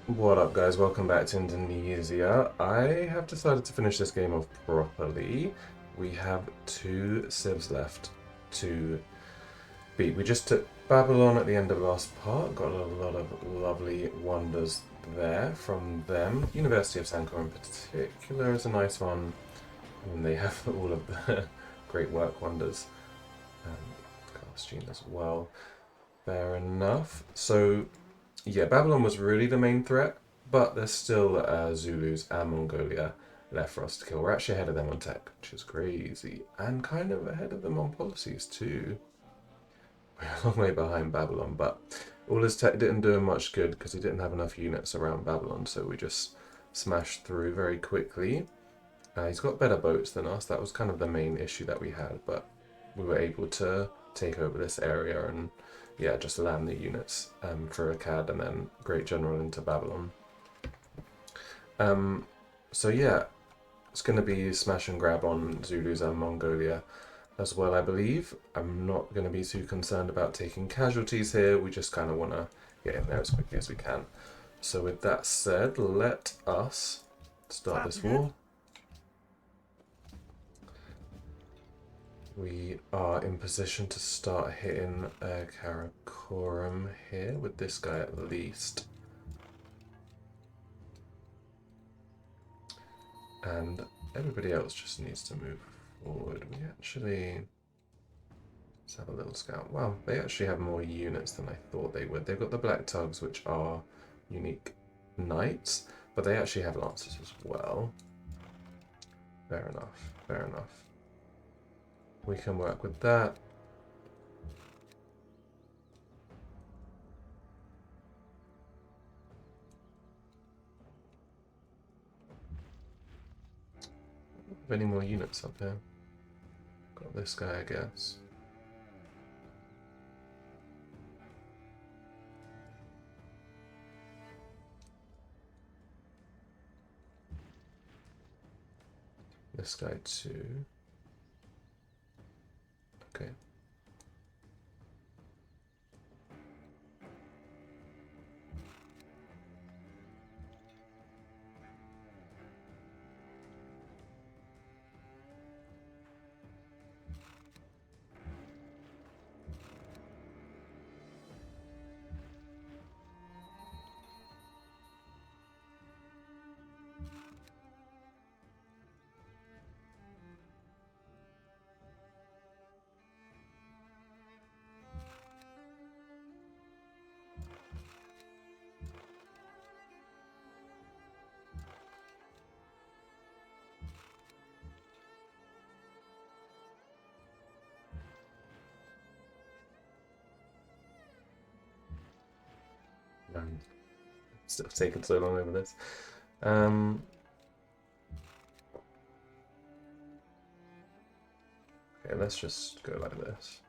What up, guys? Welcome back to Indonesia. I have decided to finish this game off properly. We have two civs left to beat. We just took Babylon at the end of last part, got a lot of lovely wonders there from them. University of Sankor in particular is a nice one, and they have all of the great work wonders. Costume as well. Fair enough. So yeah, Babylon was really the main threat, but there's still Zulus and Mongolia left for us to kill. We're actually ahead of them on tech, which is crazy, and kind of ahead of them on policies too. We're a long way behind Babylon, but all his tech didn't do him much good because he didn't have enough units around Babylon, so we just smashed through very quickly. He's got better boats than us. That was kind of the main issue that we had, but we were able to take over this area and yeah, just land the units for Akkad and then Great General into Babylon. So yeah, it's going to be smash and grab on Zulus and Mongolia as well, I believe. I'm not going to be too concerned about taking casualties here. We just kind of want to get in there as quickly as we can. So with that said, let us start this war. We are in position to start hitting Karakorum here with this guy at least. And everybody else just needs to move forward. We actually... Let's have a little scout. Wow, they actually have more units than I thought they would. They've got the Black Tugs, which are unique knights, but they actually have lancers as well. Fair enough, fair enough. We can work with that. Have any more units up here? Got this guy, I guess. This guy too. Okay. Still taking so long over this. Okay, let's just go like this.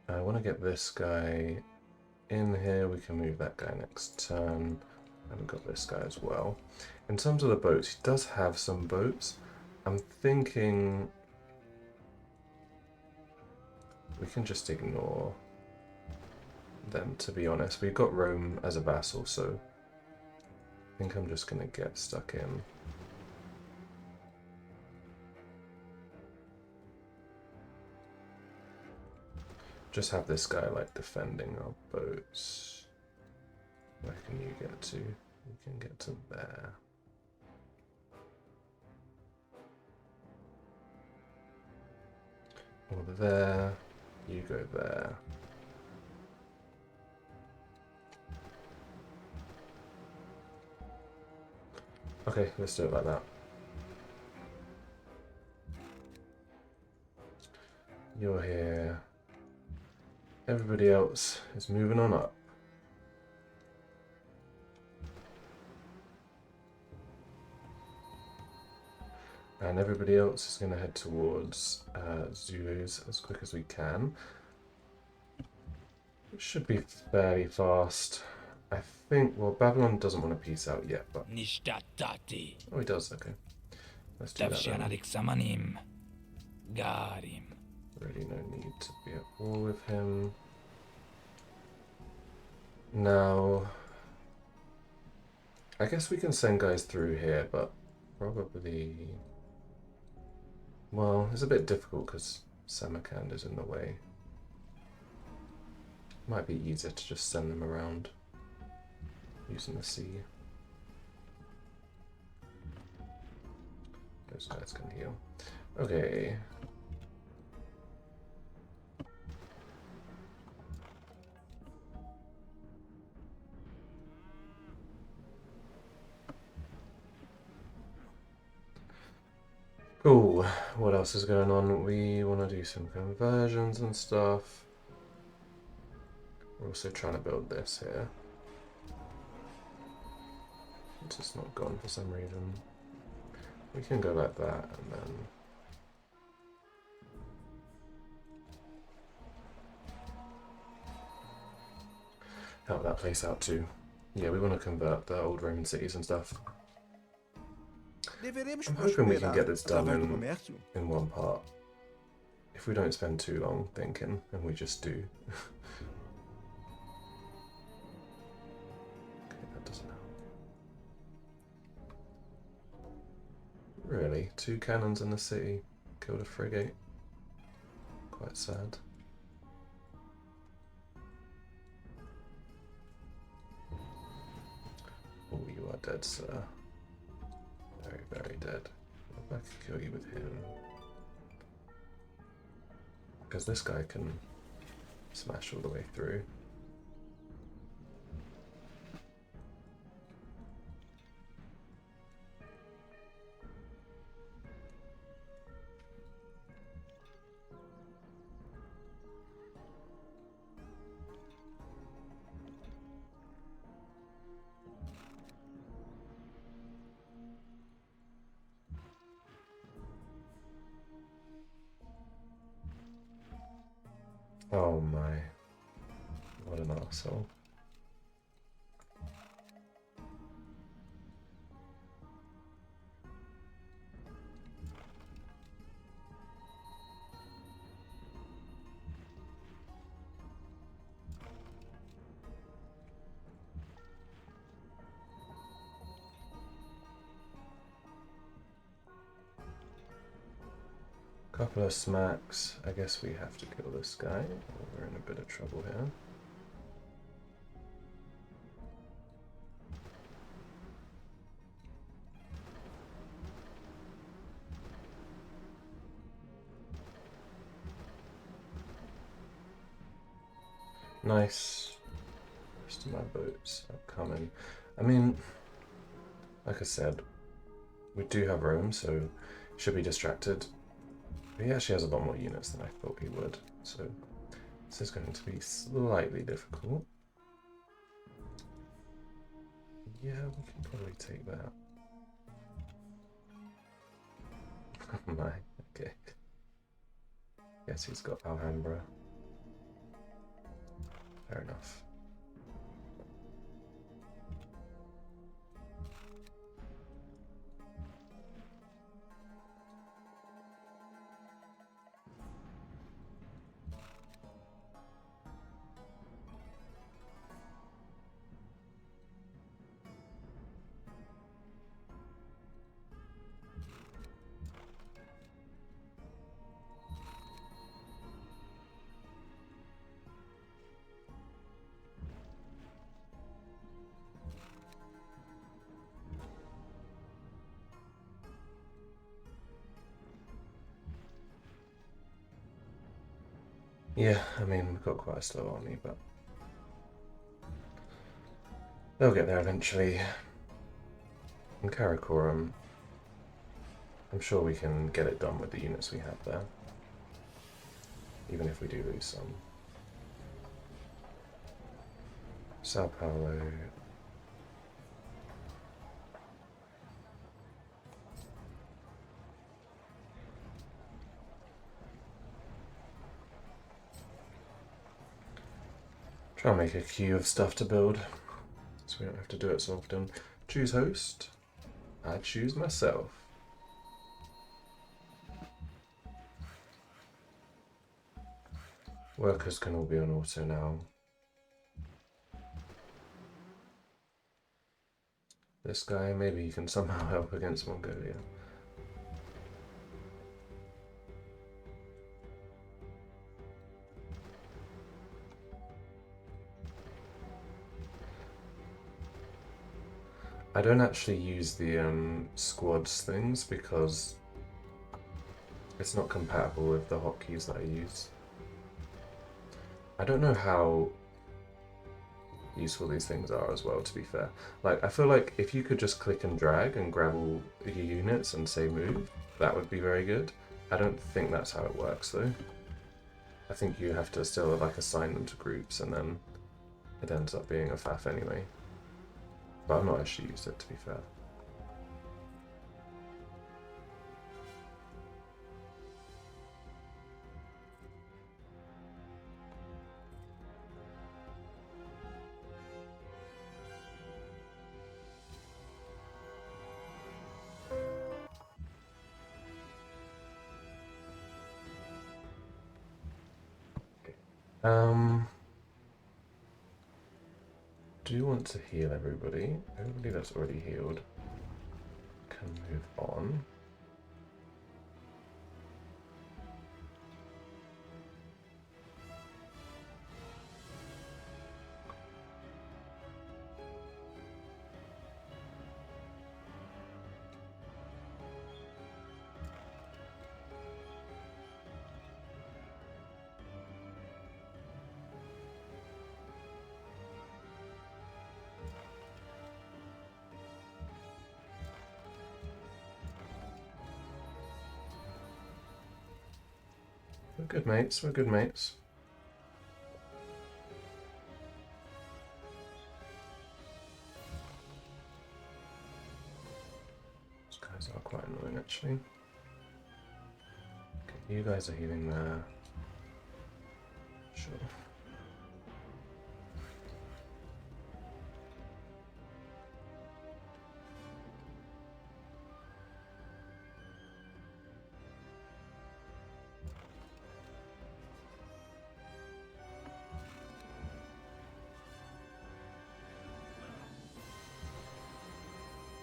I want to get this guy in here. We can move that guy next turn. And we've got this guy as well. In terms of the boats, he does have some boats. I'm thinking we can just ignore them, to be honest. We've got Rome as a vassal, so I think I'm just going to get stuck in. Just have this guy like defending our boats. Where can you get to? You can get to there. Or there. You go there. Okay, let's do it like that. You're here. Everybody else is moving on up. And everybody else is going to head towards Zulus as quick as we can. It should be fairly fast. I think, well, Babylon doesn't want to peace out yet, but... Oh, he does, okay. Let's do that then. Really no need to be at war with him. Now, I guess we can send guys through here, but probably... Well, it's a bit difficult because Samarkand is in the way. Might be easier to just send them around using the sea. Those guys can heal. Okay. Cool. What else is going on? We want to do some conversions and stuff. We're also trying to build this here. It's just not gone for some reason. We can go like that and then... help that place out too. Yeah, we want to convert the old Roman cities and stuff. I'm hoping we can get this done in one part. If we don't spend too long thinking, and we just do. Okay, that doesn't help. Really? 2 cannons in the city killed a frigate? Quite sad. Oh, you are dead, sir. Very, very dead. If I could kill you with him. Because this guy can smash all the way through. Oh my. What an arsehole. Couple of smacks. I guess we have to kill this guy. We're in a bit of trouble here. Nice. Rest of my boats are coming. I mean, like I said, we do have Rome, so should be distracted. But he actually has a lot more units than I thought he would, so this is going to be slightly difficult. Yeah, we can probably take that. Oh my, okay. Guess he's got Alhambra. Fair enough. Yeah, I mean, we've got quite a slow army, but they'll get there eventually. In Karakorum, I'm sure we can get it done with the units we have there, even if we do lose some. Sao Paulo. Try and make a queue of stuff to build, so we don't have to do it so often. Choose host. I choose myself. Workers can all be on auto now. This guy, maybe he can somehow help against Mongolia. I don't actually use the squads things because it's not compatible with the hotkeys that I use. I don't know how useful these things are as well, to be fair. Like, I feel like if you could just click and drag and grab all your units and say move, that would be very good. I don't think that's how it works though. I think you have to still like assign them to groups and then it ends up being a faff anyway. But I've not actually used it, to be fair. Do you want to heal everybody? Everybody that's already healed can move on. We're good mates, we're good mates. These guys are quite annoying actually. Okay, you guys are healing there. Sure.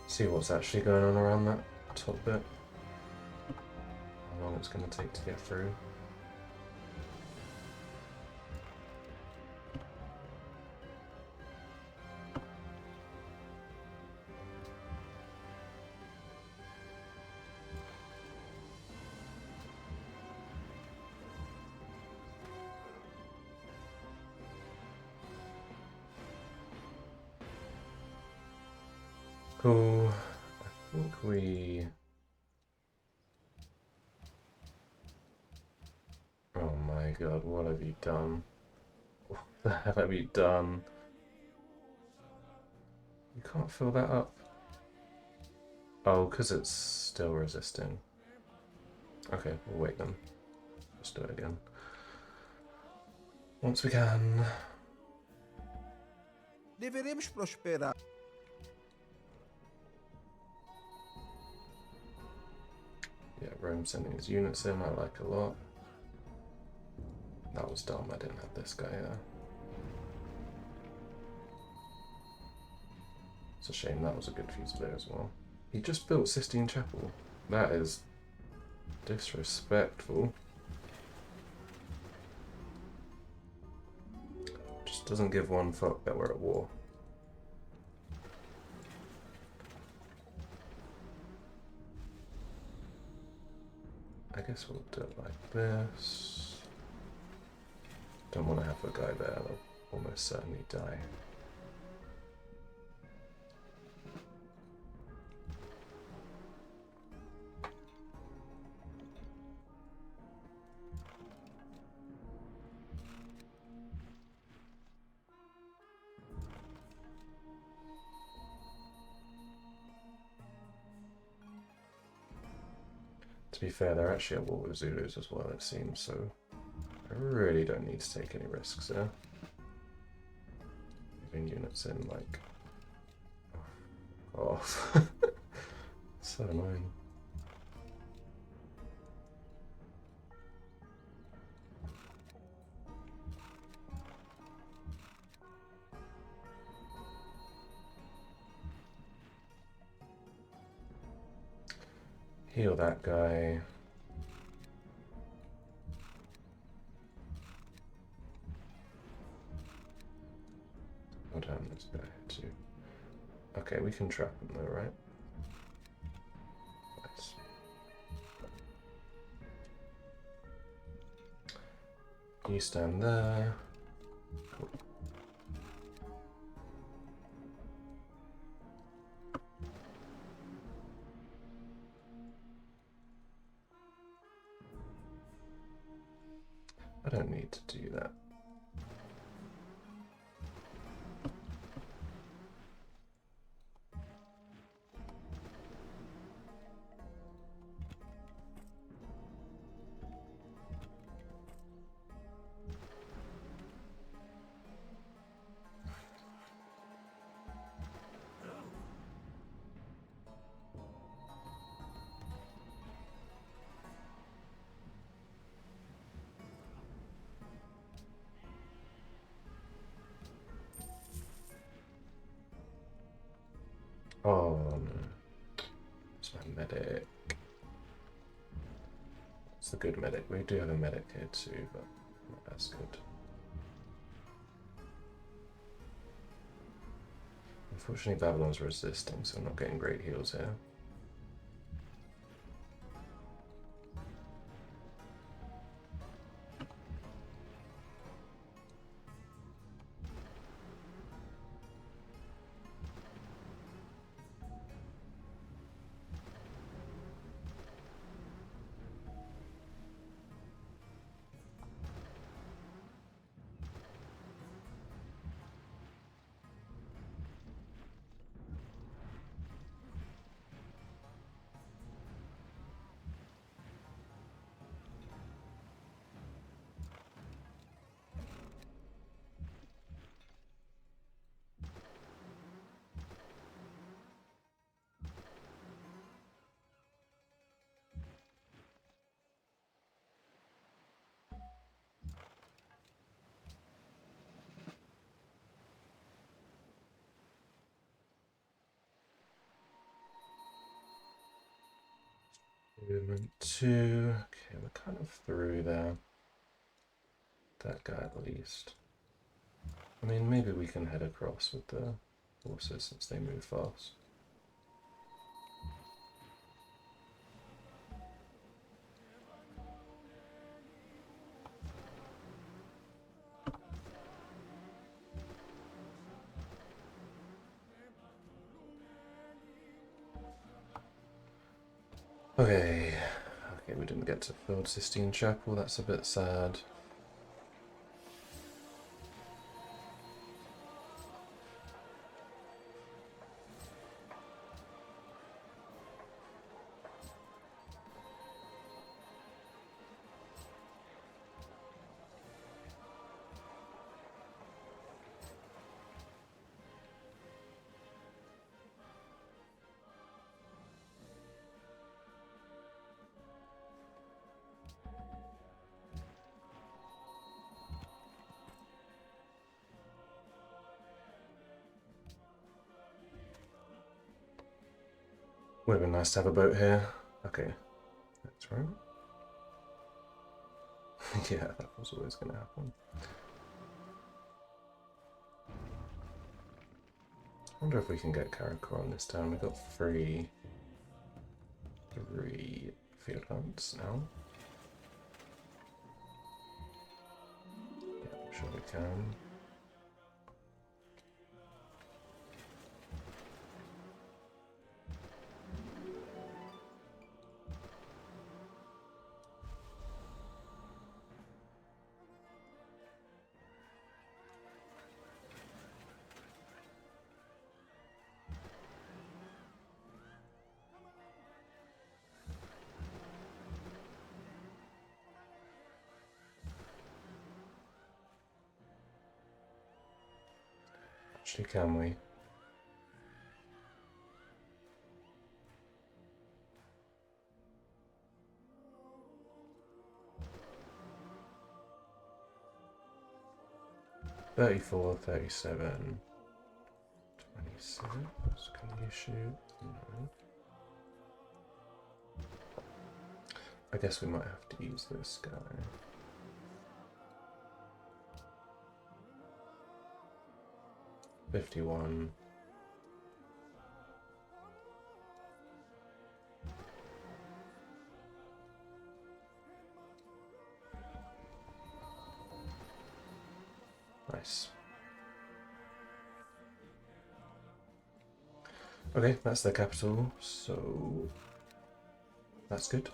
See what's actually going on around that top bit. How long it's going to take to get through. Cool. I think we... Oh my god, what have you done? What the hell have you done? You can't fill that up. Oh, because it's still resisting. Okay, we'll wait then. Let's do it again. Once we can. Deveremos prosperar. Yeah, Rome sending his units in, I like a lot. That was dumb, I didn't have this guy there. It's a shame, that was a good fusilier as well. He just built Sistine Chapel. That is disrespectful. Just doesn't give one fuck that we're at war. I guess we'll do it like this. Don't want to have a guy there that'll almost certainly die. To be fair, they're actually at war with Zulus as well, it seems, so I really don't need to take any risks there. Moving units in, like... off. So annoying. heal that guy. Go down this guy too. Okay, we can trap him though, right? Nice. You stand there. Cool. I don't need to do that. Oh no. It's my medic. It's a good medic. We do have a medic here too, but not as good. Unfortunately, Babylon's resisting, so I'm not getting great heals here. Movement 2. Okay, we're kind of through there. That guy at least. I mean, maybe we can head across with the horses since they move fast. Okay. Okay, we didn't get to build Sistine Chapel. That's a bit sad. Would have been nice to have a boat here. Okay, that's right. Yeah, that was always going to happen. I wonder if we can get Karakor this time. We've got three field hunts now. Yeah, I'm sure we can. Actually, can we? $34, $37, $26. Can you shoot? No. I guess we might have to use this guy. $51. Nice. Okay, that's their capital, so that's good.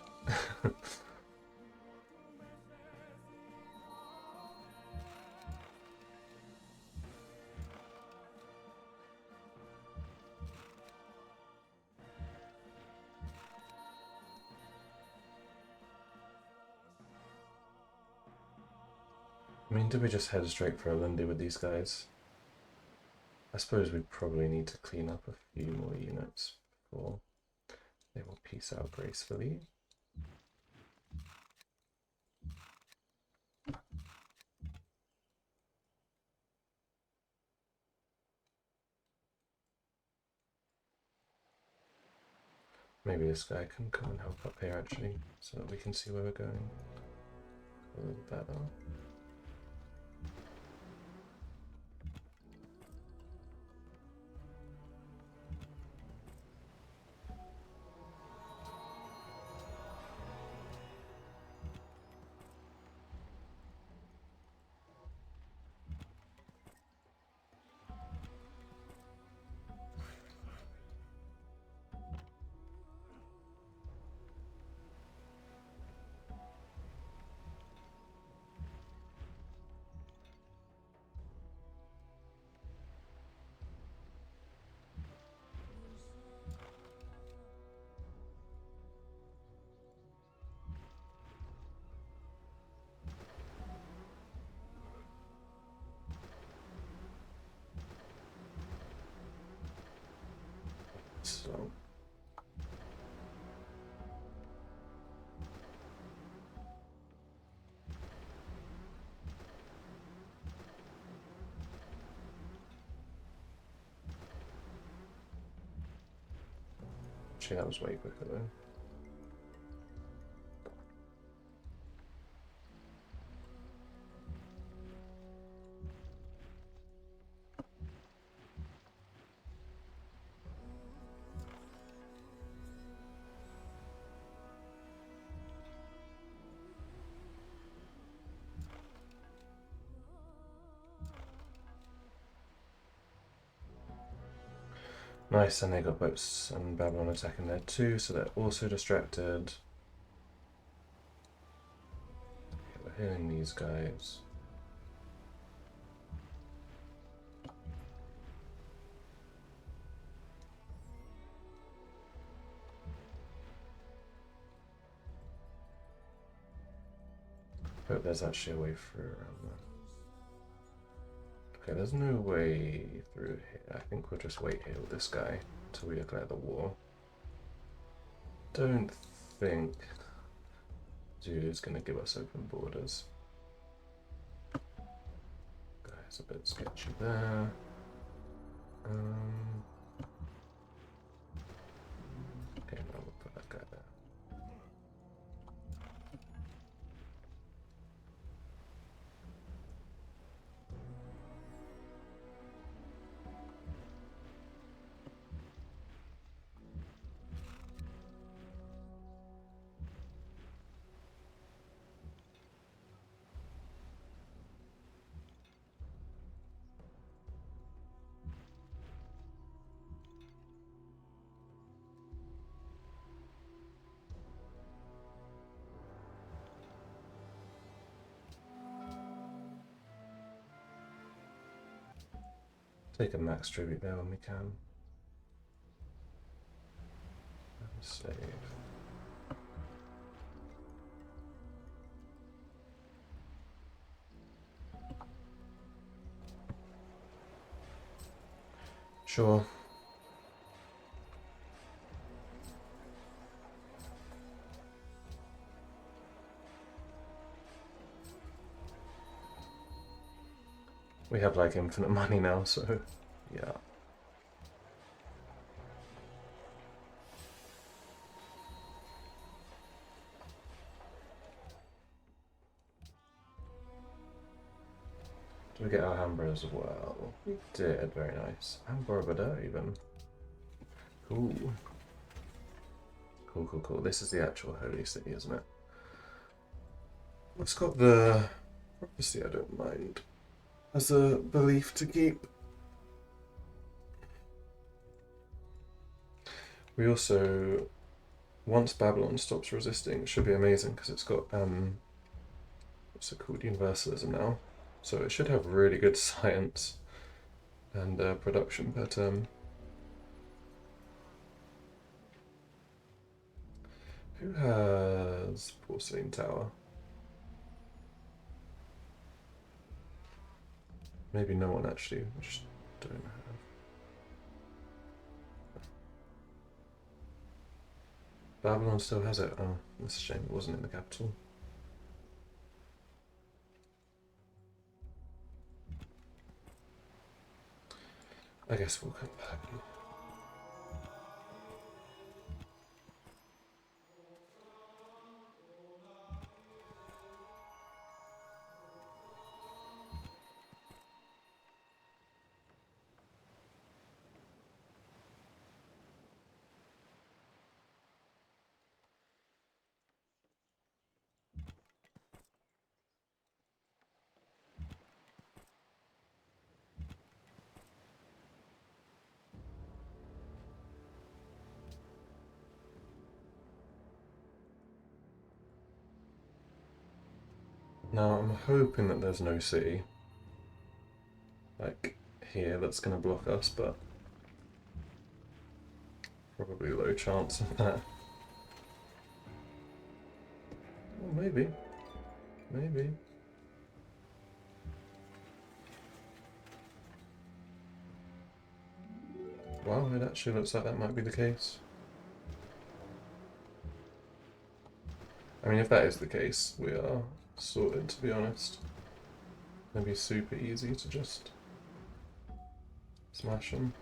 I mean, do we just head straight for Lindy with these guys? I suppose we probably need to clean up a few more units before they will peace out gracefully. Maybe this guy can come and help up here actually, so that we can see where we're going a little better. So actually that was way quicker though. Nice, and they got boats and Babylon attacking there too, so they're also distracted. Okay, we're hitting these guys. Hope there's actually a way through around there. Okay, there's no way through here. I think we'll just wait here with this guy until we declare the war. Don't think Zulu's gonna give us open borders. Guy's a bit sketchy there. Okay, now we'll put that guy there. Take a max tribute there when we can. Save. Sure. We have like infinite money now, so yeah. Do we get Alhambra as well? We did, very nice. And Borobudur even. Cool. Cool, cool, cool. This is the actual holy city, isn't it? It's got the prophecy, I don't mind. As a belief to keep. We also, once Babylon stops resisting, it should be amazing because it's got, what's it called, Universalism now. So it should have really good science and production, but who has Porcelain Tower? Maybe no one actually, we just don't have. Babylon still has it. Oh, that's a shame it wasn't in the capital. I guess we'll come back. Now I'm hoping that there's no city like here that's going to block us, but probably low chance of that. Well, maybe. Maybe. Wow, it actually looks like that might be the case. I mean, if that is the case, we are sorted, to be honest. It'll be super easy to just smash them.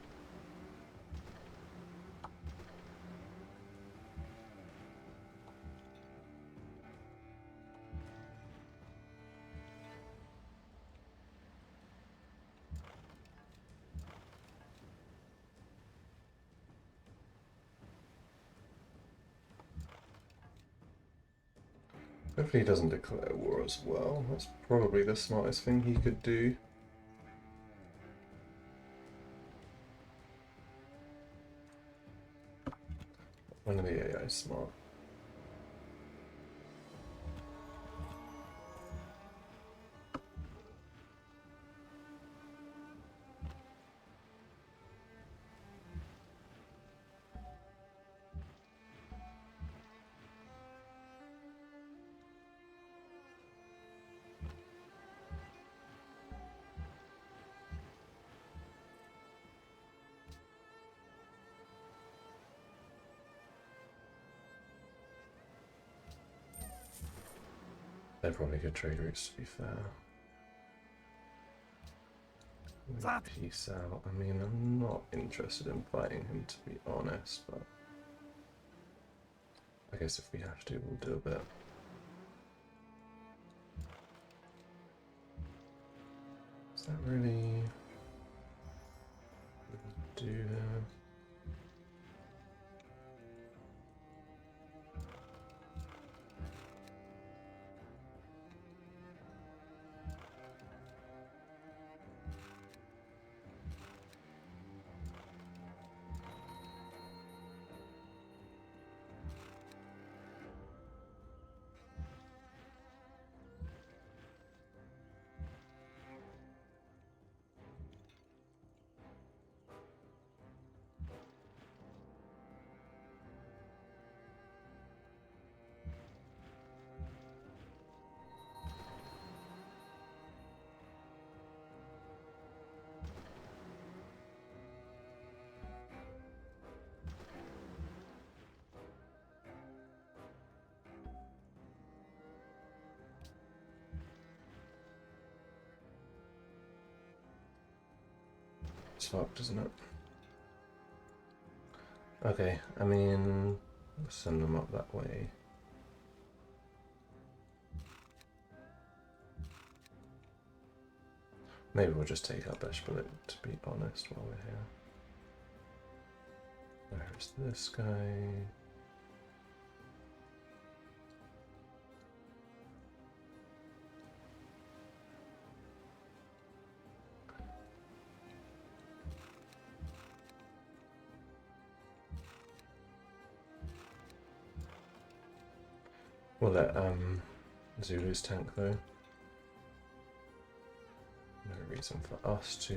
Hopefully he doesn't declare war as well. That's probably the smartest thing he could do. One of the AI is smart. They're probably good trade routes, to be fair. Peace out. I mean, I'm not interested in fighting him, to be honest, but I guess if we have to, we'll do a bit. Is that really do there? It's fucked, isn't it? Okay, I mean, let's send them up that way. Maybe we'll just take our best bullet, to be honest, while we're here. Where's this guy? We'll let Zulu's tank though. No reason for us to.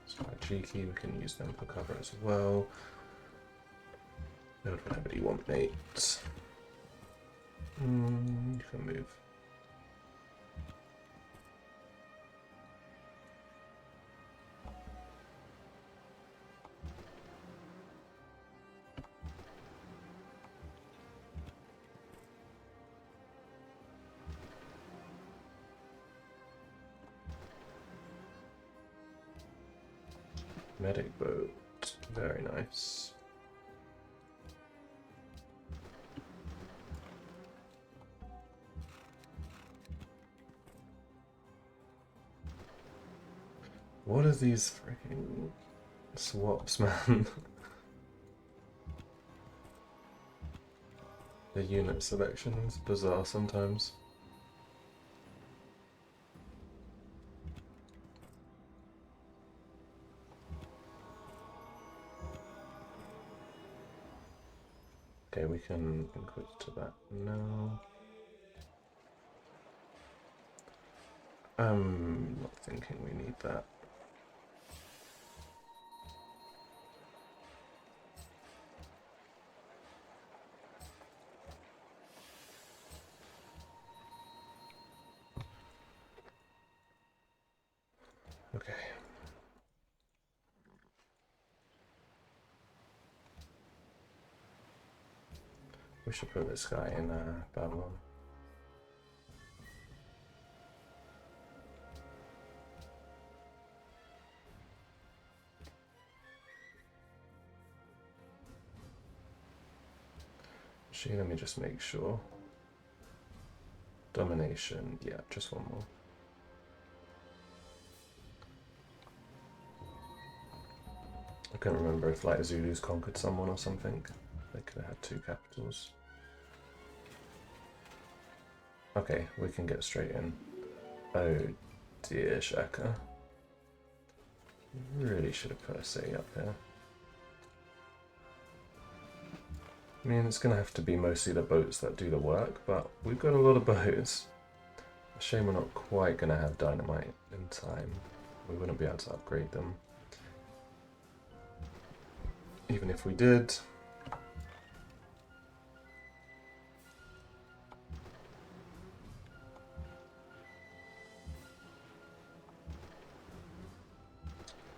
It's quite cheeky, we can use them for cover as well. Build whatever you want, mate. You can move. Medic boat, very nice. What are these freaking swaps, man? The unit selection is bizarre sometimes. Okay, we can equip to that now. I'm not thinking we need that. Okay. We should put this guy in Babylon. Actually, let me just make sure. Domination, yeah, just one more. I can't remember if like Zulu's conquered someone or something. They could have had 2 capitals. Okay, we can get straight in. Oh dear, Shaka. Really should have put a city up here. I mean, it's going to have to be mostly the boats that do the work, but we've got a lot of boats. A shame we're not quite going to have dynamite in time. We wouldn't be able to upgrade them. Even if we did.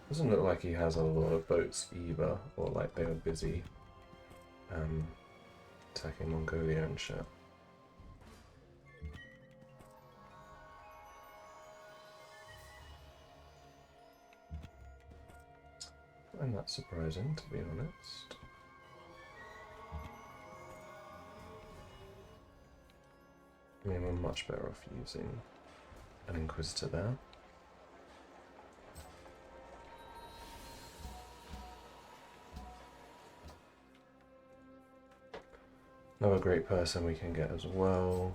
Doesn't look like he has a lot of boats either, or like they were busy attacking Mongolia and shit. I find that surprising, to be honest. I mean, we're much better off using an Inquisitor there. Another great person we can get as well.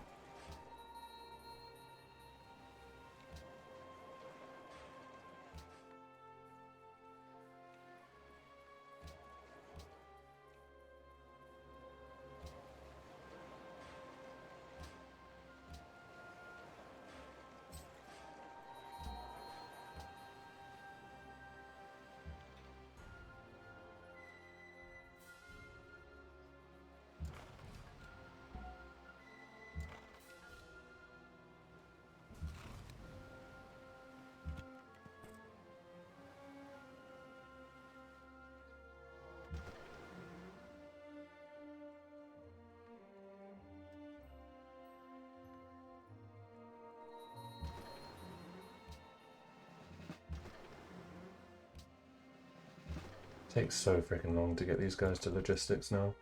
Takes so freaking long to get these guys to logistics now.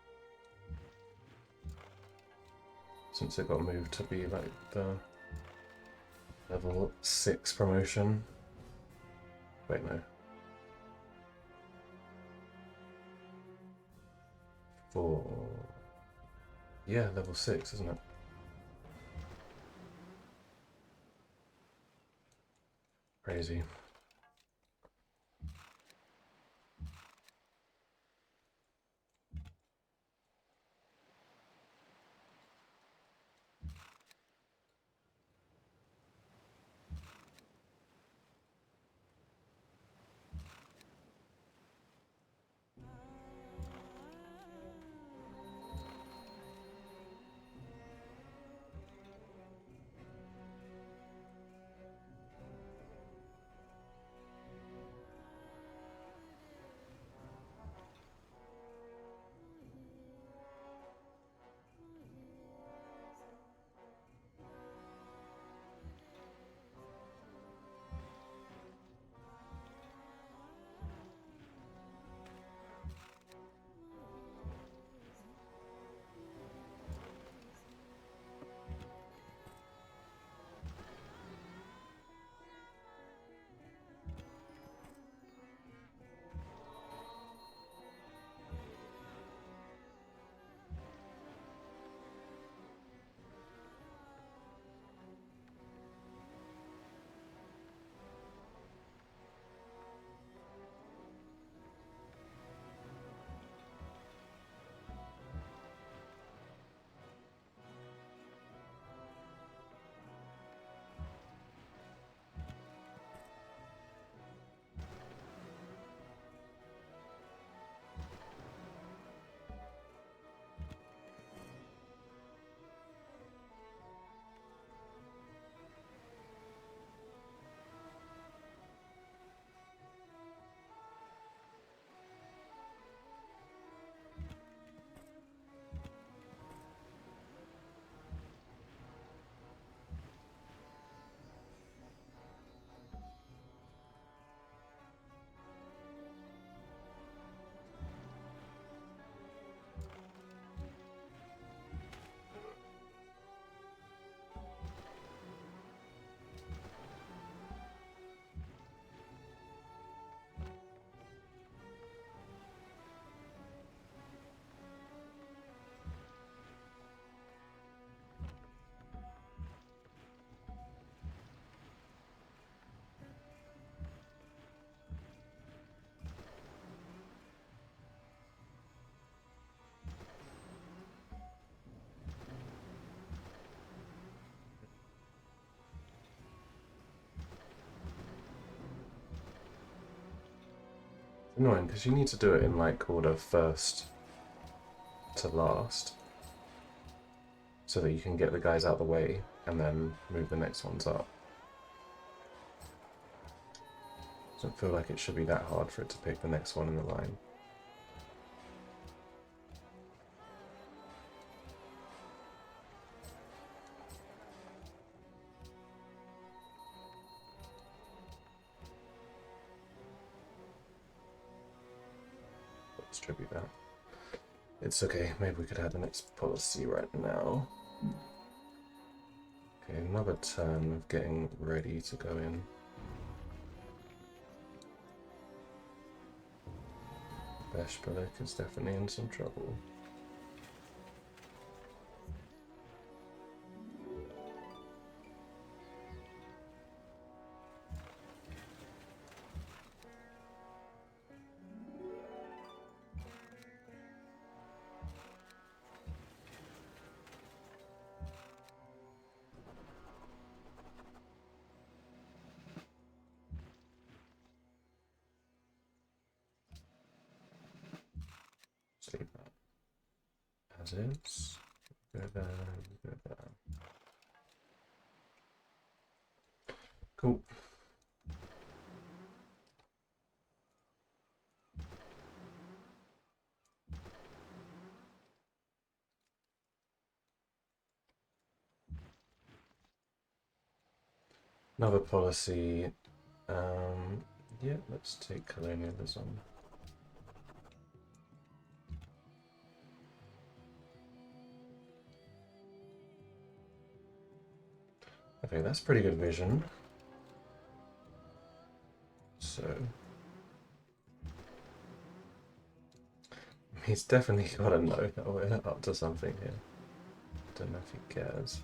since it got moved to be like the level 6 promotion. Wait, no. 4. Yeah, level 6, isn't it? Crazy. Annoying, because you need to do it in like order first to last, so that you can get the guys out of the way and then move the next ones up. Doesn't feel like it should be that hard for it to pick the next one in the line. Distribute that. It's okay, maybe we could have the next policy right now. Okay, another turn of getting ready to go in. Beshbalik is definitely in some trouble. Leave that as is. Go there, go there. Cool. Another policy. Yeah, let's take colonialism. Okay, that's pretty good vision. So he's definitely got to know that we're up to something here. Don't know if he cares.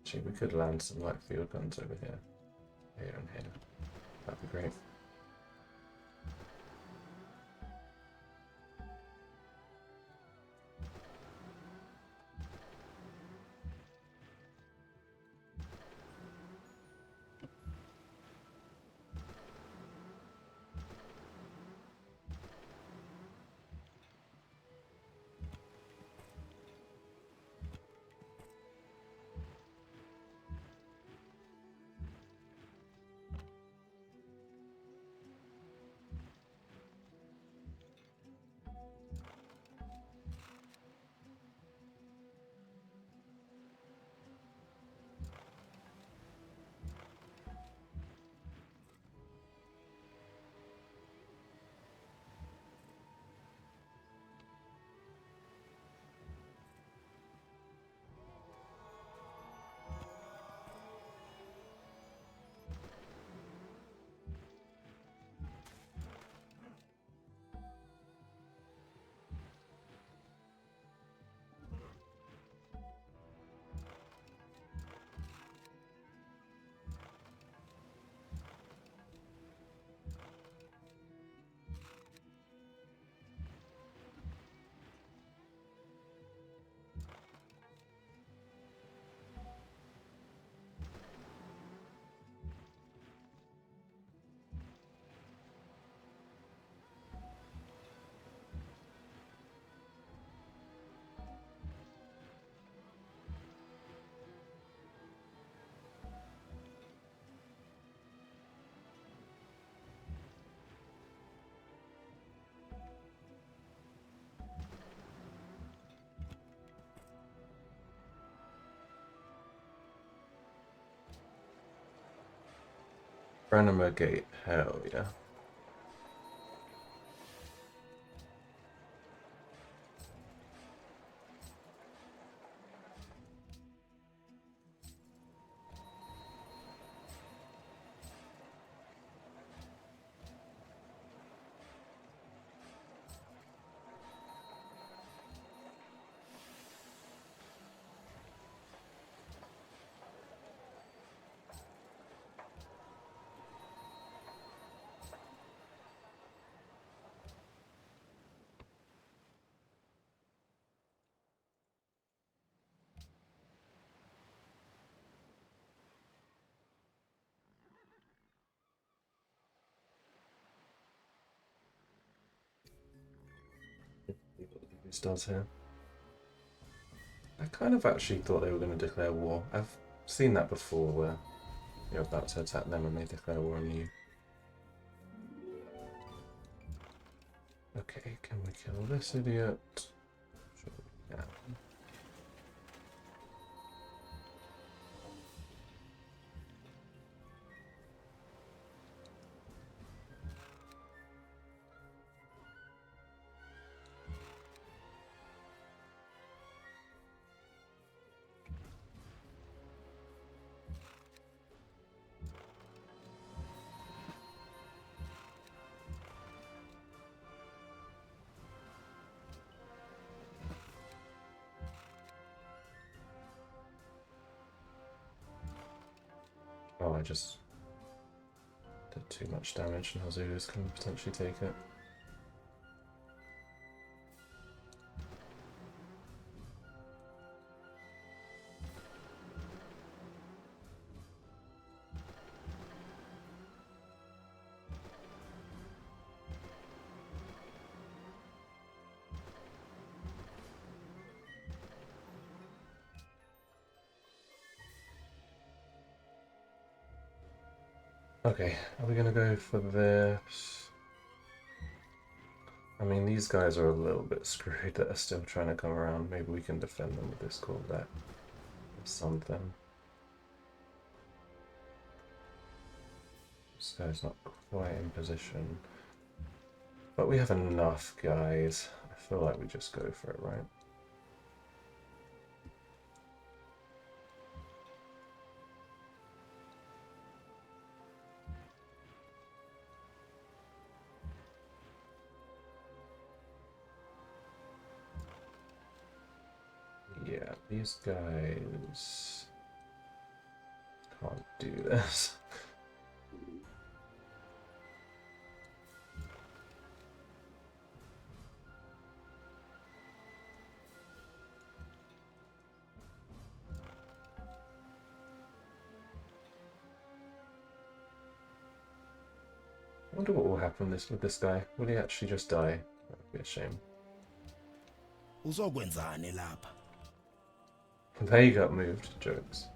Gee, we could land some light field guns over here. Here and here. That'd be great. Branham Gate, hell yeah. Who's does here? I kind of actually thought they were going to declare war. I've seen that before where you're about to attack them and they declare war on you. Okay, can we kill this idiot? Sure we can. Oh, I just did too much damage and Hazulus can potentially take it. Okay, are we going to go for this? I mean, these guys are a little bit screwed that are still trying to come around. Maybe we can defend them with this Corvette or something. This guy's not quite in position. But we have enough, guys. I feel like we just go for it, right? Yeah, these guys can't do this. I wonder what will happen with this guy. Will he actually just die? That would be a shame. Uzokwenzani lapha? They got moved. Jokes.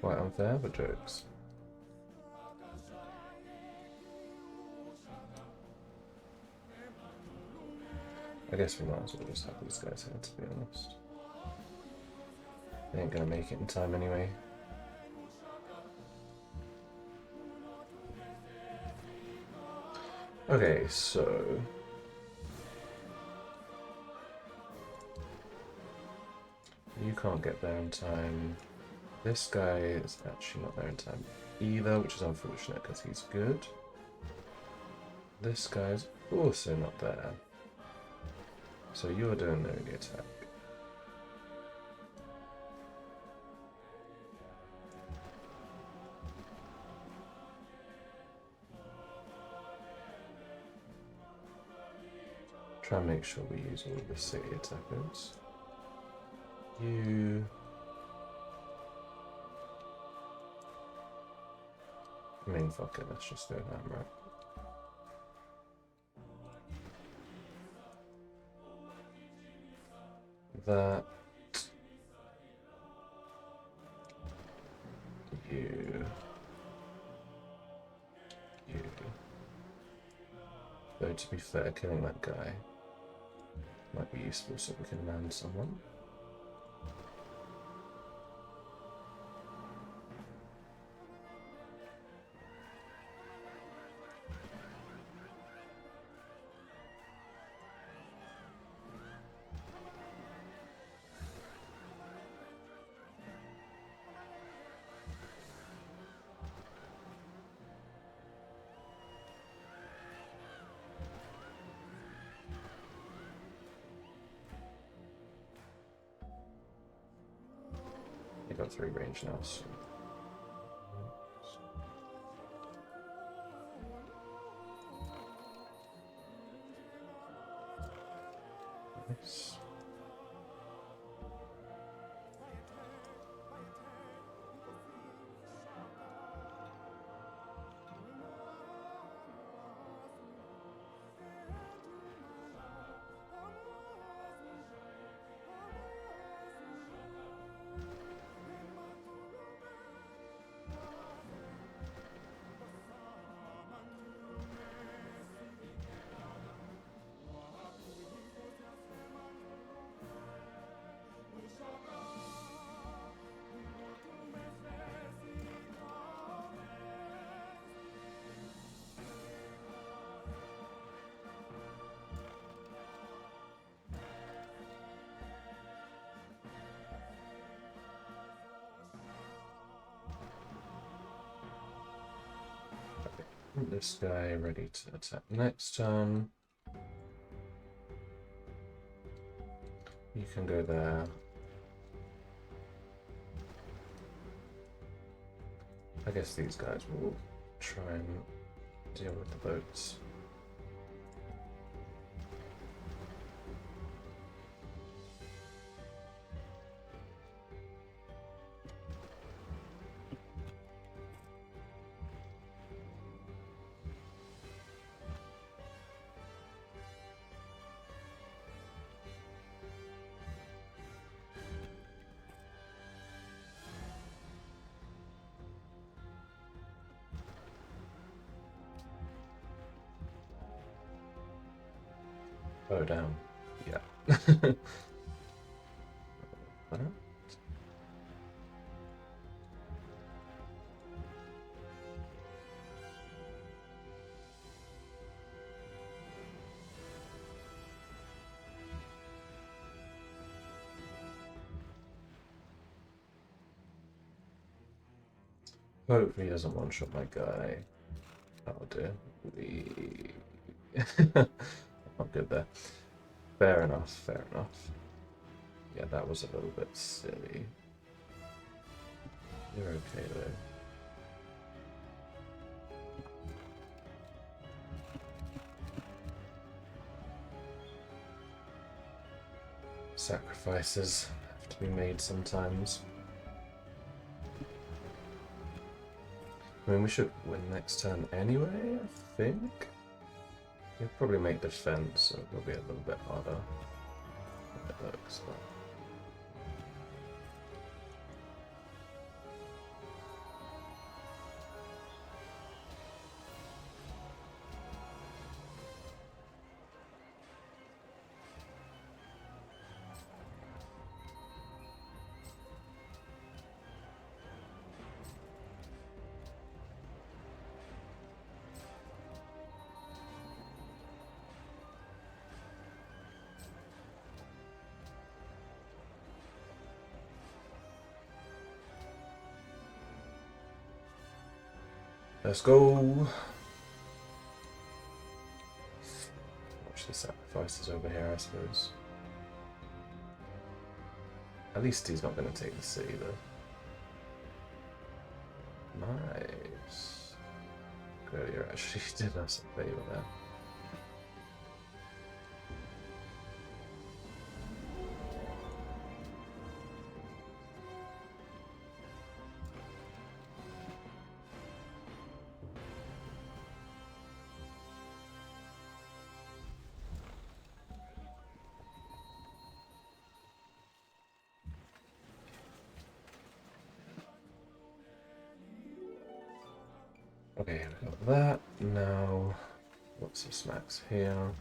Quite unfair, but jokes. I guess we might as well just have these guys here, to be honest. They ain't gonna make it in time anyway. Okay, so... you can't get there in time. This guy is actually not there in time either, which is unfortunate because he's good. This guy's also not there. So you're doing the only attack. Try and make sure we use all of the city attackers. You... I mean, fuck it, let's just go down, right? That... You... Though, to be fair, killing that guy might be useful so we can land someone. They got 3 range now, so... Nice. This guy ready to attack next turn. You can go there. I guess these guys will try and deal with the boats. Oh, down. Yeah. Hopefully he doesn't one-shot my guy. Oh dear. Not good there. Fair enough, fair enough. Yeah, that was a little bit silly. You're okay though. Sacrifices have to be made sometimes. I mean, we should win next turn anyway, I think. He'll probably make defense, so it'll be a little bit harder than it looks. But... let's go! Watch the sacrifices over here, I suppose. At least he's not going to take the city, though. Nice. Good, you actually did us a favour there. Okay, we got that. Now, what's the smacks here?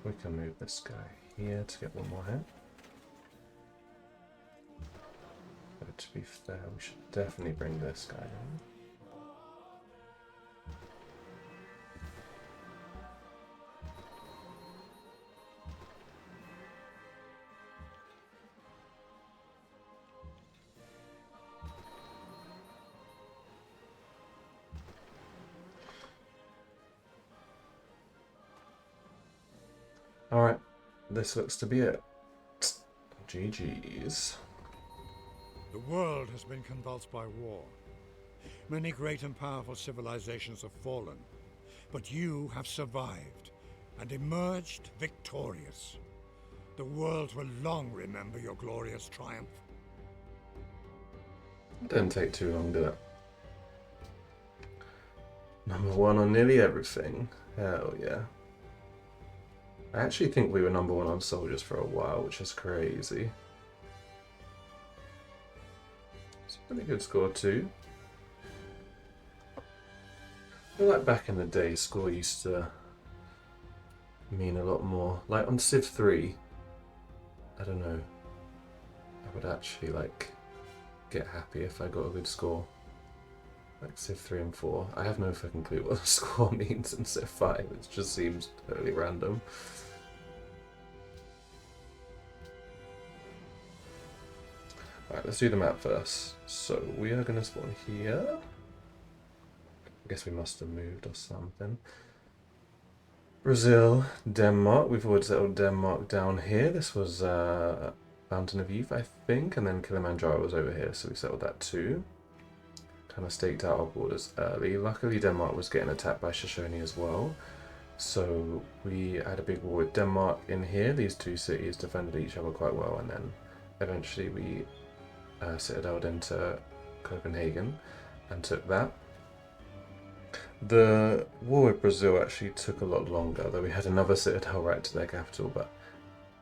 We can move this guy here to get one more hit. But to be fair, we should definitely bring this guy in. Alright, this looks to be it. GG's. The world has been convulsed by war. Many great and powerful civilizations have fallen, but you have survived and emerged victorious. The world will long remember your glorious triumph. Didn't take too long, did it? Number one on nearly everything. Hell yeah. I actually think we were number one on soldiers for a while, which is crazy. It's a pretty good score too. I feel like back in the day, score used to mean a lot more. Like on Civ 3, I don't know, I would actually like get happy if I got a good score. Like Civ 3 and 4. I have no fucking clue what the score means in Civ 5. It just seems totally random. Alright, let's do the map first. So we are going to spawn here. I guess we must have moved or something. Brazil, Denmark. We've already settled Denmark down here. This was Fountain of Youth, I think. And then Kilimanjaro was over here, so we settled that too. Kind of staked out our borders early. Luckily Denmark was getting attacked by Shoshone as well, so we had a big war with Denmark in here. These two cities defended each other quite well, and then eventually we citadeled into Copenhagen and took that. The war with Brazil actually took a lot longer, though we had another citadel right to their capital, but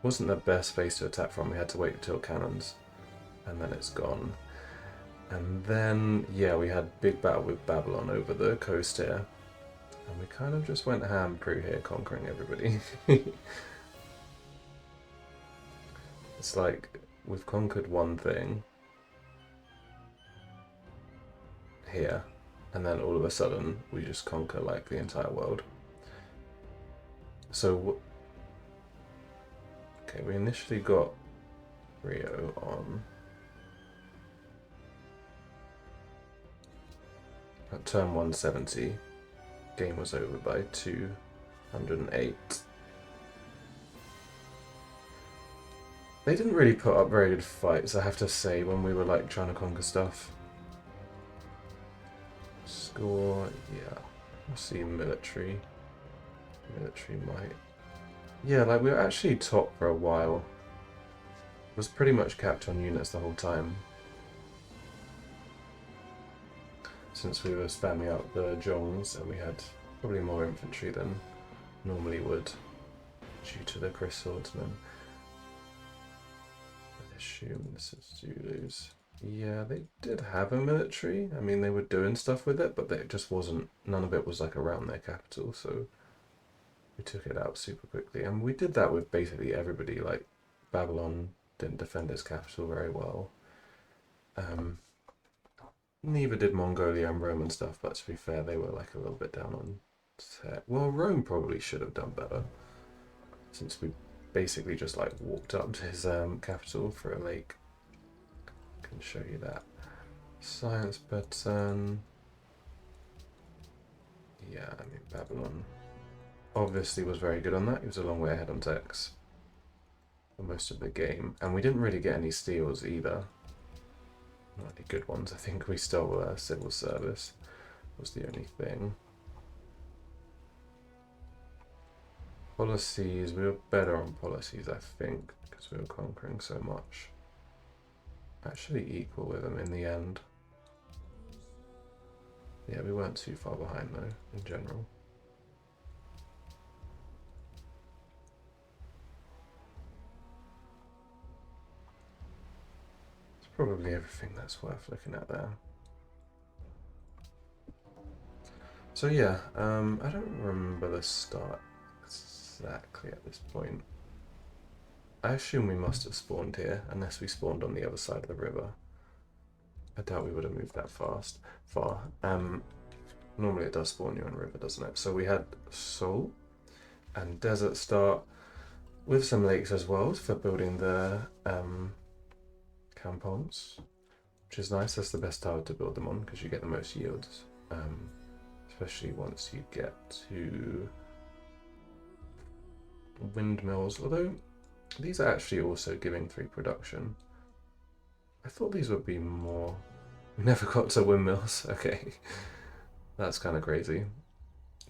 wasn't the best base to attack from. We had to wait until cannons, and then it's gone. And then, yeah, we had big battle with Babylon over the coast here. And we kind of just went ham through here, conquering everybody. It's like, we've conquered one thing here, and then all of a sudden, we just conquer, like, the entire world. So, okay, we initially got Rio on... At turn 170, game was over by 208. They didn't really put up very good fights, I have to say, when we were like trying to conquer stuff. Score, yeah. We'll see military. Military might. Yeah, like we were actually top for a while. It was pretty much capped on units the whole time. Since we were spamming out the Jongs and we had probably more infantry than normally would due to the Chris Swordsman. I assume this is Zulus. Yeah, they did have a military. I mean, they were doing stuff with it, but it just wasn't, none of it was like around their capital, so we took it out super quickly. And we did that with basically everybody. Like, Babylon didn't defend its capital very well. Neither did Mongolia and Rome and stuff, but to be fair, they were like a little bit down on tech. Well, Rome probably should have done better, since we basically just like walked up to his capital for a lake. I can show you that. Science pattern. Yeah, I mean, Babylon obviously was very good on that. He was a long way ahead on techs for most of the game. And we didn't really get any steals either. Not any good ones. I think we stole civil service was the only thing. Policies, we were better on policies, I think, because we were conquering so much. Actually equal with them in the end. Yeah, we weren't too far behind though, in general. It's probably everything that's worth looking at there. So yeah, I don't remember the start exactly at this point. I assume we must have spawned here, unless we spawned on the other side of the river. I doubt we would have moved that far. Normally it does spawn you on river, doesn't it? So we had Seoul and Desert start with some lakes as well for building the campons, which is nice. That's the best tower to build them on because you get the most yields, especially once you get to windmills, although these are actually also giving 3 production. I thought these would be more. We never got to windmills. Okay. That's kind of crazy.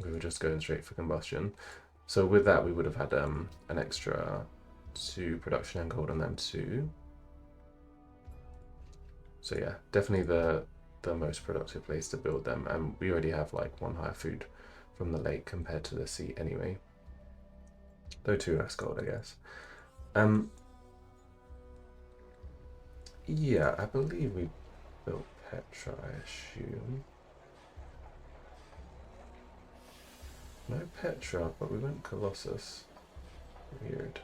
We were just going straight for combustion. So with that, we would have had an extra 2 production and gold on them too. So yeah, definitely the most productive place to build them. And we already have like 1 higher food from the lake compared to the sea anyway. Though 2 less gold, I guess. Yeah, I believe we built Petra, I assume. No Petra, but we went Colossus. Weird.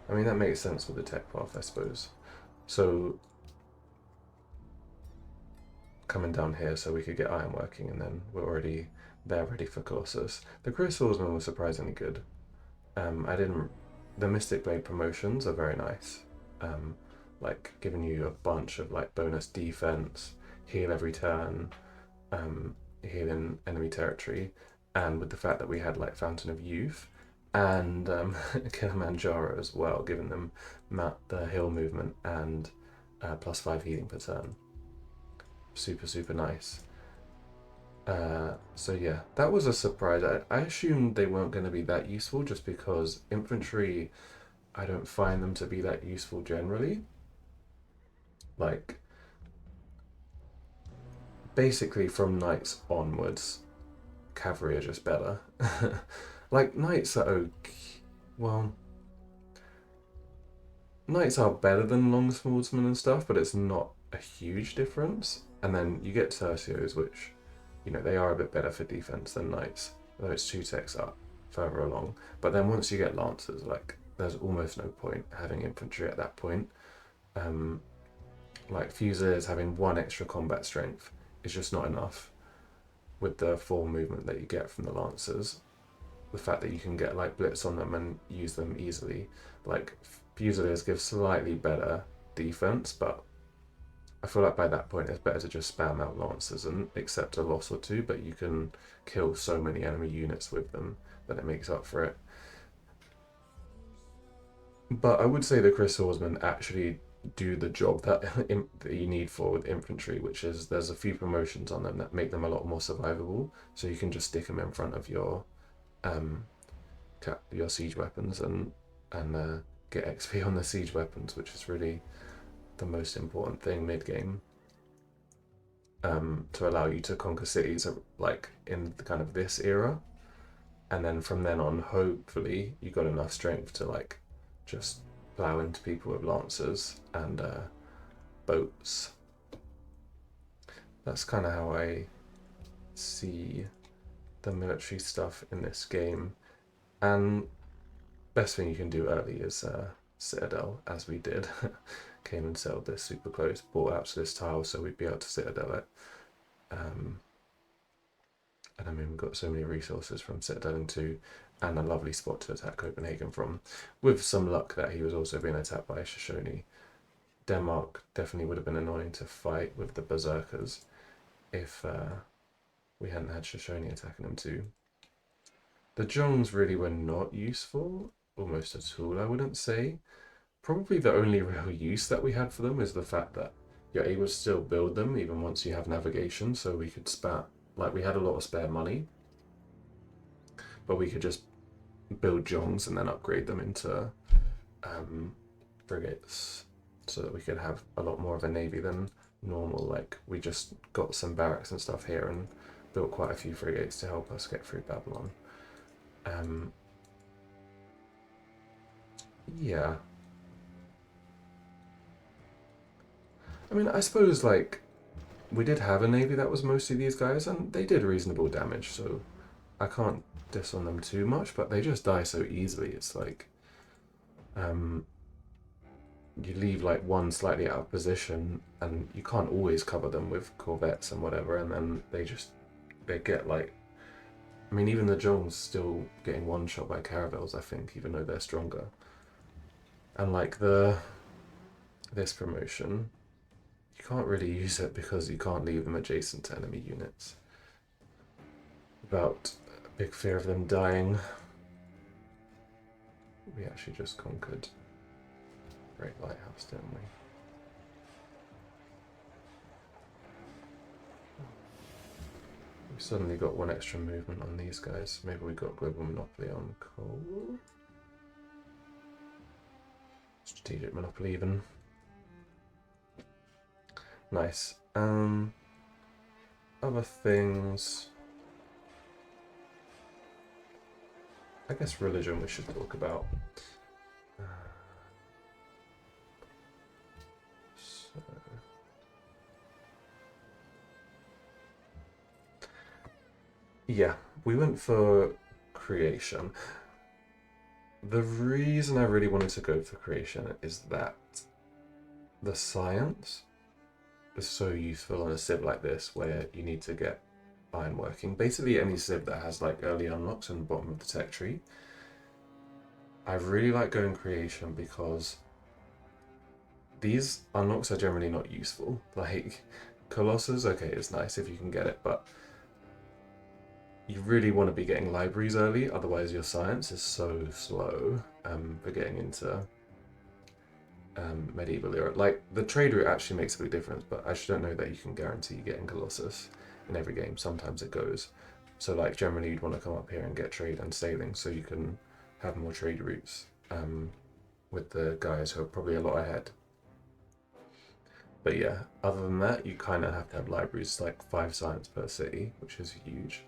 I mean, that makes sense with the tech path, I suppose. So, coming down here so we could get iron working, and then we're already there ready for Colossus. The Chris Swordsman was surprisingly good. The Mystic Blade promotions are very nice. Like giving you a bunch of like bonus defense, heal every turn, healing enemy territory, and with the fact that we had like Fountain of Youth and Kilimanjaro as well, giving them the hill movement and +5 healing per turn. Super nice. So yeah, that was a surprise. I assumed they weren't going to be that useful just because infantry, I don't find them to be that useful generally. Like, basically from knights onwards, cavalry are just better. Like, knights are okay. Well, knights are better than long swordsmen and stuff, but it's not a huge difference. And then you get tercios, which, you know, they are a bit better for defense than knights, though it's 2 techs up further along. But then once you get lancers, like, there's almost no point having infantry at that point. Like, Fusiliers having 1 extra combat strength is just not enough with the 4 movement that you get from the lancers. The fact that you can get like blitz on them and use them easily. Like, Fusiliers give slightly better defense, but I feel like by that point it's better to just spam out lancers and accept a loss or two, but you can kill so many enemy units with them that it makes up for it. But I would say the Chris Swordsman actually do the job that, that you need for with infantry, which is there's a few promotions on them that make them a lot more survivable. So you can just stick them in front of your siege weapons and get XP on the siege weapons, which is really the most important thing mid game. To allow you to conquer cities like in the kind of this era, and then from then on, hopefully you got enough strength to like just plow into people with lancers and boats. That's kind of how I see the military stuff in this game. And best thing you can do early is Citadel, as we did. Came and settled this super close, bought out to this tile so we'd be able to Citadel it. And I mean, we've got so many resources from Citadeling 2 and a lovely spot to attack Copenhagen from, with some luck that he was also being attacked by Shoshone. Denmark definitely would have been annoying to fight with the Berserkers if we hadn't had Shoshone attacking them too. The Jongs really were not useful, almost at all, I wouldn't say. Probably the only real use that we had for them is the fact that you're able to still build them even once you have navigation, so we could like we had a lot of spare money, but we could just build Jongs and then upgrade them into frigates so that we could have a lot more of a navy than normal. Like we just got some barracks and stuff here and built quite a few frigates to help us get through Babylon. Yeah. I mean, I suppose like we did have a navy that was mostly these guys, and they did reasonable damage, so I can't diss on them too much, but they just die so easily. It's like you leave like one slightly out of position and you can't always cover them with corvettes and whatever, and then they get like, I mean, even the Jongs still getting one shot by caravels, I think, even though they're stronger. And like this promotion, you can't really use it because you can't leave them adjacent to enemy units without a big fear of them dying. We actually just conquered Great Lighthouse, didn't we? We suddenly got one extra movement on these guys. Maybe we got global monopoly on coal. Strategic monopoly even. Nice. Other things. I guess religion we should talk about. Yeah, we went for creation. The reason I really wanted to go for creation is that the science is so useful on a civ like this where you need to get ironworking. Basically any civ that has like early unlocks in the bottom of the tech tree. I really like going creation because these unlocks are generally not useful. Like Colossus, okay, it's nice if you can get it, but you really want to be getting libraries early, otherwise your science is so slow for getting into medieval era. Like, the trade route actually makes a big difference, but I just don't know that you can guarantee getting Colossus in every game. Sometimes it goes. So, like, generally you'd want to come up here and get trade and sailing so you can have more trade routes with the guys who are probably a lot ahead. But yeah, other than that, you kind of have to have libraries, like 5 science per city, which is huge.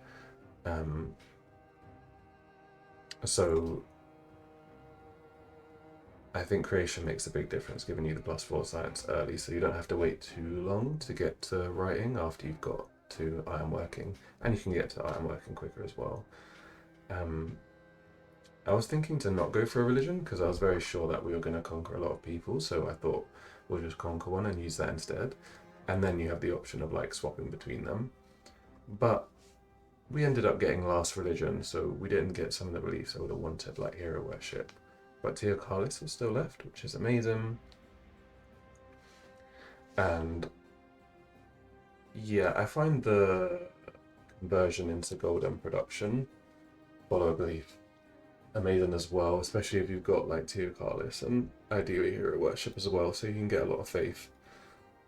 So I think creation makes a big difference, giving you the +4 science early, so you don't have to wait too long to get to writing after you've got to ironworking, and you can get to ironworking quicker as well. I was thinking to not go for a religion because I was very sure that we were going to conquer a lot of people, so I thought we'll just conquer one and use that instead, and then you have the option of like swapping between them. But we ended up getting last religion, so we didn't get some of the reliefs I would have wanted, like hero worship. But Teokalis was still left, which is amazing. And Yeah, I find the conversion into golden production, follow belief, amazing as well, especially if you've got like Teokalis and ideally hero worship as well, so you can get a lot of faith.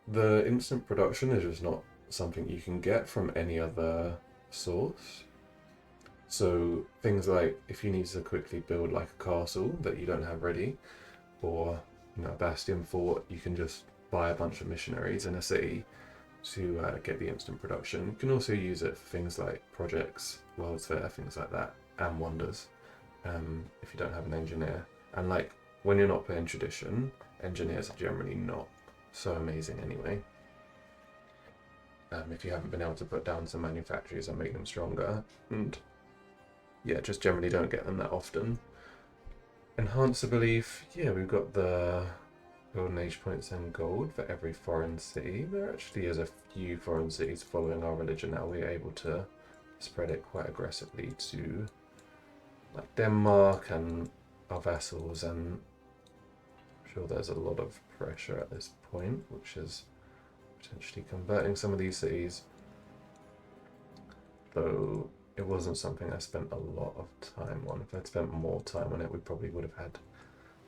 The instant production is just not something you can get from any other source. So things like if you need to quickly build like a castle that you don't have ready, or a bastion fort, you can just buy a bunch of missionaries in a city to get the instant production. You can also use it for things like projects, World's Fair, things like that, and wonders. If you don't have an engineer, and like when you're not playing tradition, engineers are generally not so amazing anyway. If you haven't been able to put down some manufacturers and make them stronger, and yeah, just generally don't get them that often. Enhance the belief, yeah, we've got the golden age points and gold for every foreign city. There actually is a few foreign cities following our religion now. We're able to spread it quite aggressively to like Denmark and our vassals, and I'm sure there's a lot of pressure at this point, which is potentially converting some of these cities. Though it wasn't something I spent a lot of time on. If I'd spent more time on it, we probably would have had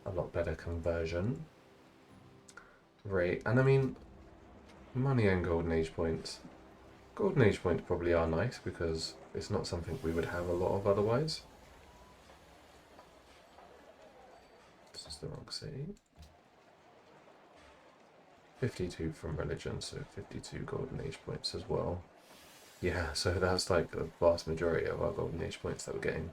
a lot better conversion rate. And I mean, money and golden age points. Golden age points probably are nice because it's not something we would have a lot of otherwise. This is the wrong city. 52 from religion, so 52 golden age points as well. Yeah, so that's like the vast majority of our golden age points that we're getting.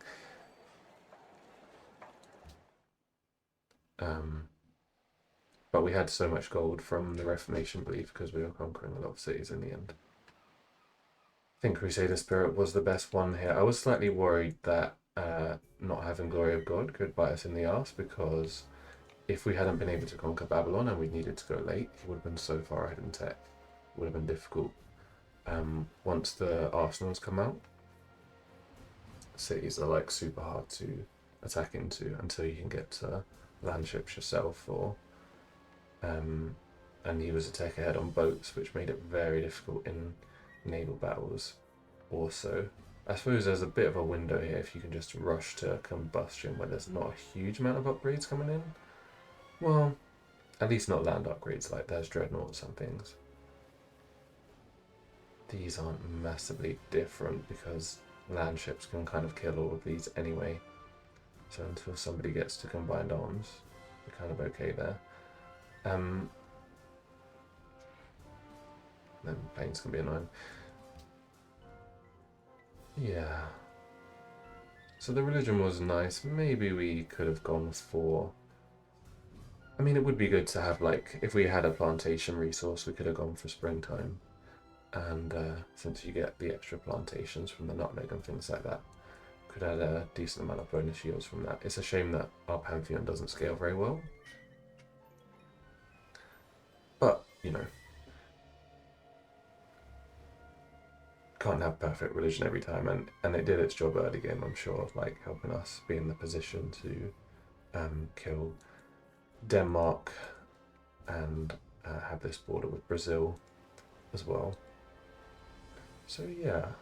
But we had so much gold from the Reformation belief because we were conquering a lot of cities in the end. I think Crusader Spirit was the best one here. I was slightly worried that not having Glory of God could bite us in the arse, because if we hadn't been able to conquer Babylon and we needed to go late, he would have been so far ahead in tech. It would have been difficult. Once the arsenals come out, cities are like super hard to attack into until you can get to land ships yourself, or and he was a tech ahead on boats, which made it very difficult in naval battles. Also, I suppose there's a bit of a window here if you can just rush to combustion where there's not a huge amount of upgrades coming in. Well, at least not land upgrades, like there's dreadnoughts and things. These aren't massively different because land ships can kind of kill all of these anyway. So until somebody gets to combined arms, you're kind of okay there. Then planes can be annoying. Yeah. So the religion was nice. Maybe we could have gone for... I mean, it would be good to have, like, if we had a plantation resource, we could have gone for springtime. And since you get the extra plantations from the nutmeg and things like that, could add a decent amount of bonus yields from that. It's a shame that our Pantheon doesn't scale very well. But, can't have perfect religion every time, and it did its job early game, I'm sure, like helping us be in the position to kill Denmark and have this border with Brazil as well. So yeah, I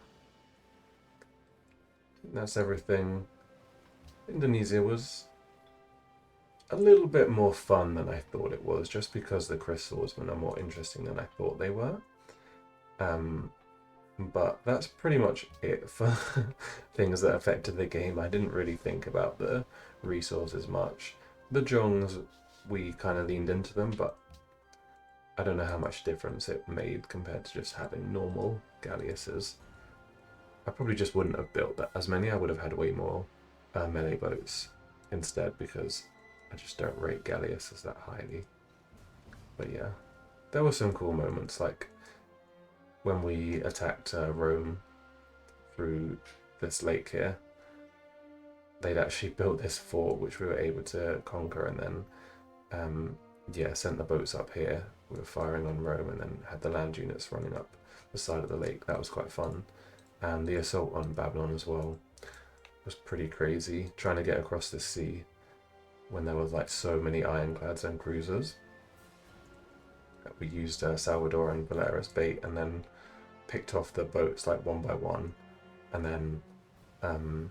think that's everything. Indonesia was a little bit more fun than I thought it was, just because the crystals were more interesting than I thought they were. But that's pretty much it for things that affected the game. I didn't really think about the resources much. The Jongs, we kind of leaned into them, but I don't know how much difference it made compared to just having normal galleasses. I probably just wouldn't have built that as many. I would have had way more melee boats instead, because I just don't rate galleasses that highly. But yeah, there were some cool moments, like when we attacked Rome through this lake here. They'd actually built this fort which we were able to conquer, and then yeah, sent the boats up here. We were firing on Rome and then had the land units running up the side of the lake. That was quite fun. And the assault on Babylon as well was pretty crazy, trying to get across the sea when there was like so many ironclads and cruisers. We used Salvador and Valera as bait, and then picked off the boats like one by one, and then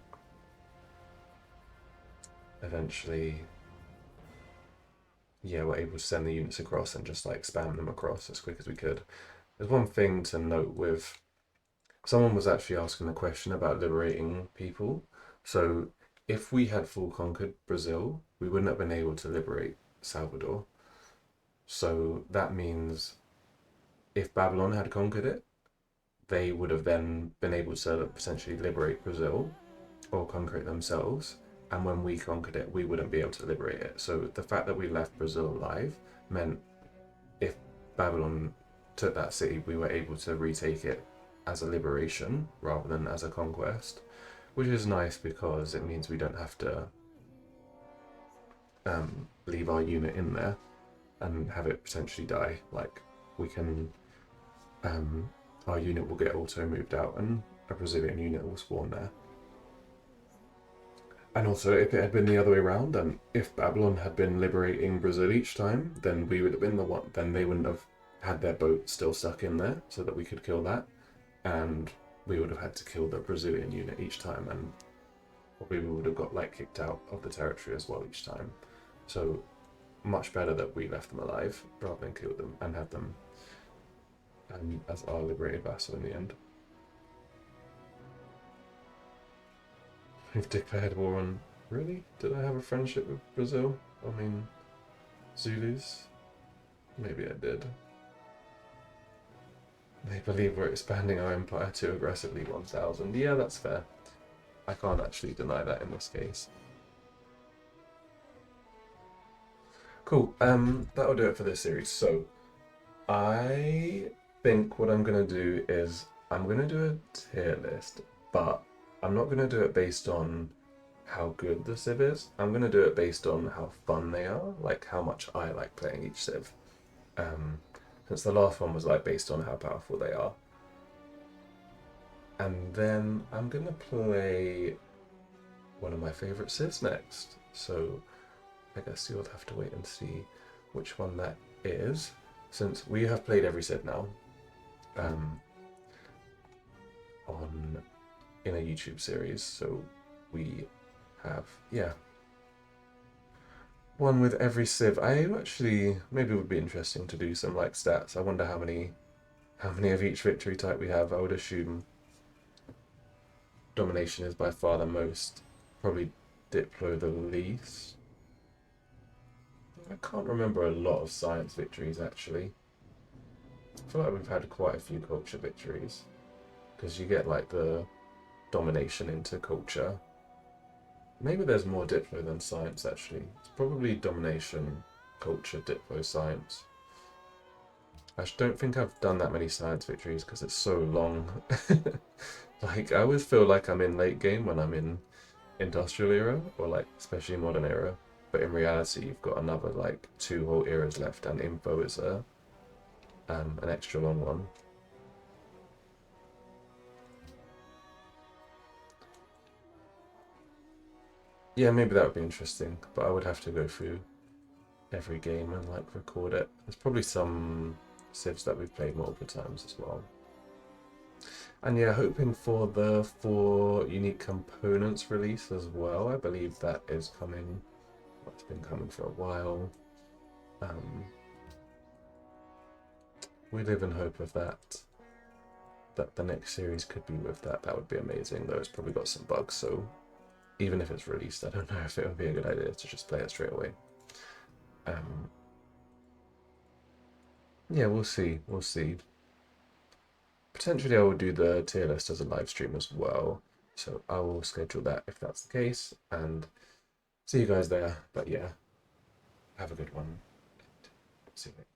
eventually, yeah, we're able to send the units across and just like spam them across as quick as we could. There's one thing to note with someone was actually asking the question about liberating people. So if we had full conquered Brazil, we wouldn't have been able to liberate Salvador. So that means if Babylon had conquered it, they would have then been able to potentially liberate Brazil or conquer it themselves. And when we conquered it, we wouldn't be able to liberate it. So the fact that we left Brazil alive meant if Babylon took that city, we were able to retake it as a liberation rather than as a conquest, which is nice because it means we don't have to leave our unit in there and have it potentially die. Like we can, our unit will get auto moved out and a Brazilian unit will spawn there. And also, if it had been the other way around, and if Babylon had been liberating Brazil each time, then we would have been the one. Then they wouldn't have had their boat still stuck in there, so that we could kill that, and we would have had to kill the Brazilian unit each time, and probably we would have got like kicked out of the territory as well each time. So much better that we left them alive rather than killed them and had them as our liberated vassal in the end. We've declared war on... Really? Did I have a friendship with Brazil? I mean, Zulus? Maybe I did. They believe we're expanding our empire too aggressively, 1000. Yeah, that's fair. I can't actually deny that in this case. Cool, that'll do it for this series. So, I think what I'm going to do is I'm going to do a tier list, but I'm not going to do it based on how good the Civ is. I'm going to do it based on how fun they are, like how much I like playing each Civ. Since the last one was like based on how powerful they are. And then I'm going to play one of my favourite Civs next. So I guess you'll have to wait and see which one that is, since we have played every Civ now in a YouTube series. So we have, yeah, one with every Civ. I actually, maybe it would be interesting to do some like stats. I wonder how many of each victory type we have. I would assume Domination is by far the most, probably Diplo the least. I can't remember a lot of science victories actually. I feel like we've had quite a few culture victories, because you get like the domination into culture. Maybe there's more Diplo than science actually. It's probably domination, culture, Diplo, science. I don't think I've done that many science victories because it's so long. Like, I always feel like I'm in late game when I'm in industrial era, or like especially modern era. But in reality, you've got another like 2 whole eras left, and info is an extra long one. Yeah, maybe that would be interesting, but I would have to go through every game and like record it. There's probably some Civs that we've played multiple times as well. And yeah, hoping for the 4 unique components release as well. I believe that is coming. It's been coming for a while. We live in hope of that. That the next series could be with that. That would be amazing, though it's probably got some bugs, so even if it's released, I don't know if it would be a good idea to just play it straight away. Yeah, we'll see. We'll see. Potentially I will do the tier list as a live stream as well, so I will schedule that if that's the case, and see you guys there. But yeah, have a good one. See you later.